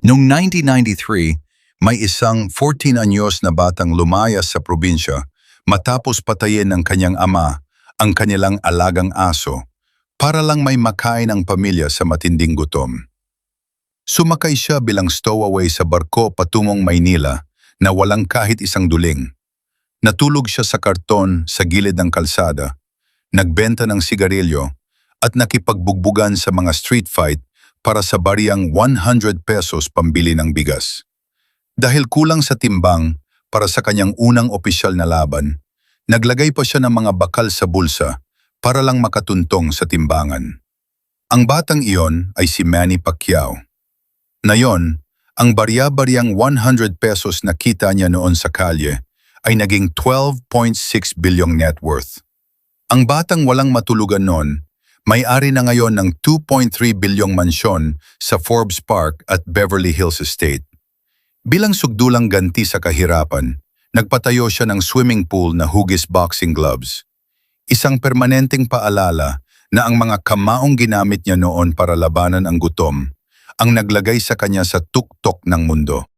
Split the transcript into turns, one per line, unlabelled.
Noong 1993, may isang 14 anyos na batang lumayas sa probinsya matapos patayin ng kanyang ama ang kanilang alagang aso para lang may makain ang pamilya sa matinding gutom. Sumakay siya bilang stowaway sa barko patungong Maynila na walang kahit isang duling. Natulog siya sa karton sa gilid ng kalsada, nagbenta ng sigarilyo at nakipagbugbugan sa mga street fight para sa bariyang 100 pesos pambili ng bigas. Dahil kulang sa timbang para sa kanyang unang opisyal na laban, naglagay pa siya ng mga bakal sa bulsa para lang makatuntong sa timbangan. Ang batang iyon ay si Manny Pacquiao. Ngayon, ang barya-baryang 100 pesos na kita niya noon sa kalye ay naging 12.6 bilyong net worth. Ang batang walang matulugan noon, may-ari na ngayon ng 2.3 bilyong mansyon sa Forbes Park at Beverly Hills Estate. Bilang sugdulang ganti sa kahirapan, nagpatayo siya ng swimming pool na hugis boxing gloves. Isang permanenteng paalala na ang mga kamaong ginamit niya noon para labanan ang gutom ang naglagay sa kanya sa tuktok ng mundo.